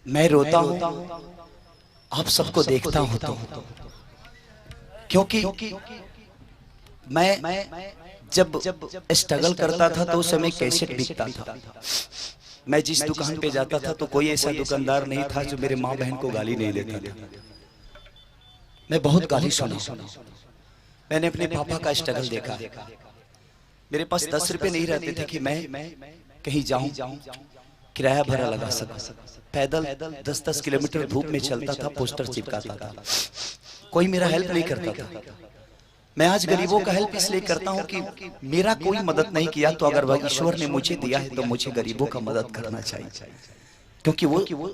मैं रोता हूं, आप सबको देखता हूं तो क्योंकि मैं जब स्ट्रगल करता था तो उस समय कैसेट बिकता था। मैं जिस दुकान पे जाता था तो कोई ऐसा दुकानदार नहीं था जो मेरे माँ बहन को गाली नहीं देता था। मैं बहुत गाली सुना। मैंने अपने पापा का स्ट्रगल देखा। मेरे पास 10 रुपए नहीं रहते थे कि मैं कहीं जाऊं, किराया भरा लगा सकूं। पैदल 10-10 किलोमीटर धूप में चलता था, पोस्टर चिपकाता था, कोई मेरा हेल्प नहीं करता था। मैं आज गरीबों का हेल्प इसलिए करता हूं कि मेरा कोई मदद नहीं किया तो अगर वह ईश्वर ने मुझे दिया है तो मुझे गरीबों का मदद करना चाहिए, क्योंकि वो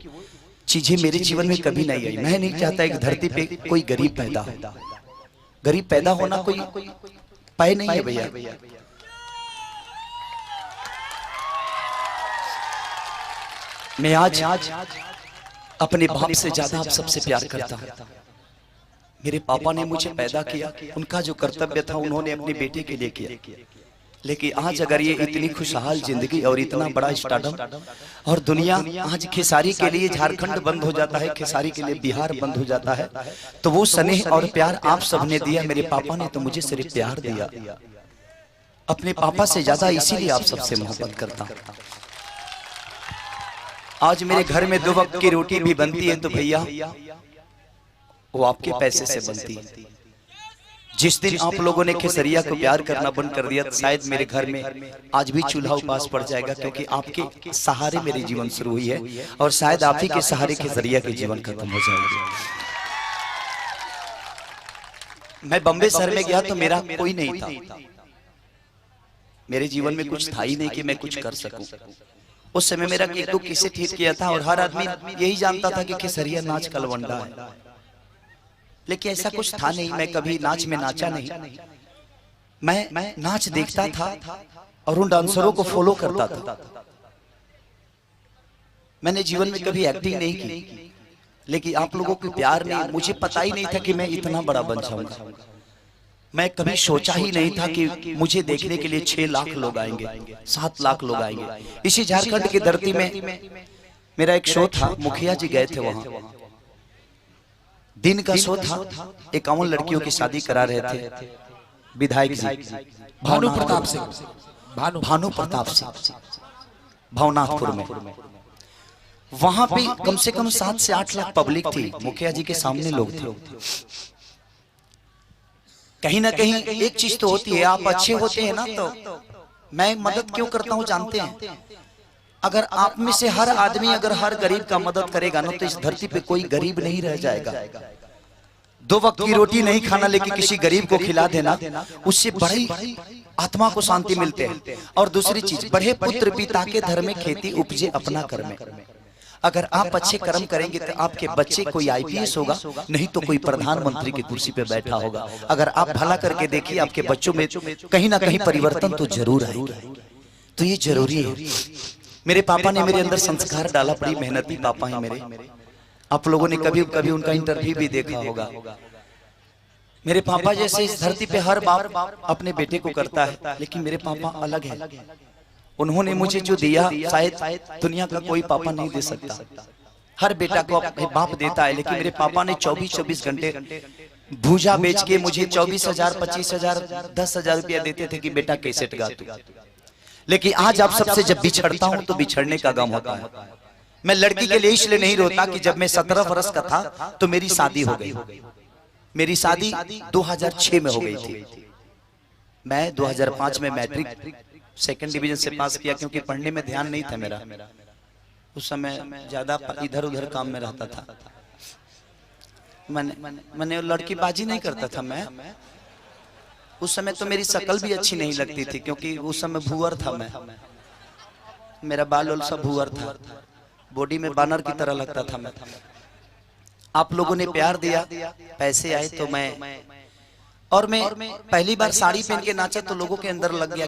चीजें मेरे जीवन में कभी नहीं आई। मैं नहीं चाहता कि धरती पे कोई गरीब पैदा हो। गरीब पैदा होना कोई पाए नहीं है भैया। मैं आज अपने बाप से ज्यादा आप सबसे प्यार करता हूं। मेरे पापा ने मुझे पैदा किया, उनका जो कर्तव्य था उन्होंने अपने बेटे के लिए किया। लेकिन आज अगर ये इतनी खुशहाल जिंदगी और इतना बड़ा स्टार्टअप और दुनिया आज खेसारी के लिए झारखंड बंद हो जाता है, खेसारी के लिए बिहार बंद हो जाता है, तो वो स्नेह और प्यार आप सबने दिया। मेरे पापा ने तो मुझे सिर्फ प्यार दिया। अपने पापा से ज्यादा इसीलिए आप सबसे मोहब्बत करता हूं। आज मेरे घर में 2 वक्त की रोटी भी बनती है तो भैया वो आपके पैसे से बनती है। जिस दिन आप लोगों ने खेसरिया को प्यार करना बंद कर दिया, शायद मेरे घर में आज भी चूल्हा उपास पड़ जाएगा, क्योंकि आपके सहारे मेरे जीवन शुरू हुई है और शायद आप ही के सहारे खेसरिया के जीवन खत्म हो जाएगा। मैं बम्बे शहर में गया तो मेरा कोई नहीं था, मेरे जीवन में कुछ था ही नहीं कि मैं कुछ कर सकूं। उस समय मेरा 1-2 कैसेट हिट किया था और हर आदमी यही जानता था कि खेसरिया नाच कलवंडा है, लेकिन ऐसा कुछ था नहीं। मैं कभी नाच में नाचा नहीं। मैं नाच देखता था और उन डांसरों को फॉलो करता था। मैंने जीवन में कभी एक्टिंग नहीं की, लेकिन आप लोगों के प्यार ने, मुझे पता ही नहीं था कि मैं इतना बड़ा बन जाऊंगा। मैं कभी सोचा ही नहीं था कि मुझे देखने के लिए 6 लाख लोग आएंगे, 7 लाख लोग आएंगे। इसी झारखंड की धरती में मेरा एक शो था, मुखिया जी गए थे वहां। दिन का शो था, 51 लड़कियों की शादी करा रहे थे विधायक जी भानु प्रताप सिंह भावनाथपुर में। वहां पे कम से कम 7 से 8 लाख पब्लिक थी। मुखिया जी के सामने लोग थे। कहीं ना कहीं एक चीज तो होती है, आप अच्छे होते हैं ना, तो मैं मदद क्यों करता हूं जानते हैं? अगर आप में से हर आदमी अगर हर गरीब का मदद करेगा ना, तो इस धरती पे कोई गरीब नहीं रह जाएगा। 2 वक्त की रोटी नहीं खाना, लेकिन किसी गरीब को खिला देना, उससे बड़ी आत्मा को शांति मिलते हैं। और दूसरी चीज, बढ़े पुत्र पिता के धर्म में, खेती उपजे अपना कर्म। अगर आप अच्छे कर्म करेंगे तो आपके बच्चे कोई आईपीएस होगा, नहीं तो कोई प्रधानमंत्री की कुर्सी पे बैठा होगा। अगर आप भला करके देखिए, आपके बच्चों में कहीं ना कहीं परिवर्तन तो जरूर आएगा। तो ये जरूरी है। मेरे पापा ने मेरे अंदर संस्कार डाला, बड़ी मेहनती पापा हैं मेरे। आप लोगों ने कभी कभी उनका इंटरव्यू भी देखा होगा। मेरे पापा जैसे इस धरती पे हर बाप अपने बेटे को करता है, लेकिन मेरे पापा अलग है। उन्होंने मुझे जो दिया शायद दुनिया का कोई पापा नहीं दे सकता। हर बेटा को अपने बाप देता है, लेकिन मेरे पापा ने 24-24 घंटे भूजा बेच के मुझे 24,000, 25,000, 10,000 रुपया देते थे कि बेटा कैसेट गा तू। लेकिन आज आप सबसे जब बिछड़ता हूं तो बिछड़ने का गम होता है। मैं लड़की के लिए इसलिए नहीं रोता कि जब मैं 17 वर्ष का था तो मेरी शादी हो गई। मेरी शादी 2006 में हो गई थी। मैं 2005 में मैट्रिक 2nd डिवीजन से पास किया, क्योंकि पढ़ने में ध्यान नहीं था मेरा। उस समय ज्यादा इधर उधर काम में रहता था। मैंने लड़कीबाजी नहीं करता था मैं। उस समय तो मेरी शक्ल भी अच्छी नहीं लगती थी, क्योंकि उस समय भूअर था मैं। मेरा बाल वाल सब भूअर था, बॉडी में बानर की तरह लगता था मैं। आप लोगों ने प्यार दिया, पैसे आए तो मैं पहली बार साड़ी पहन के नाचा तो लोगों के अंदर लग गया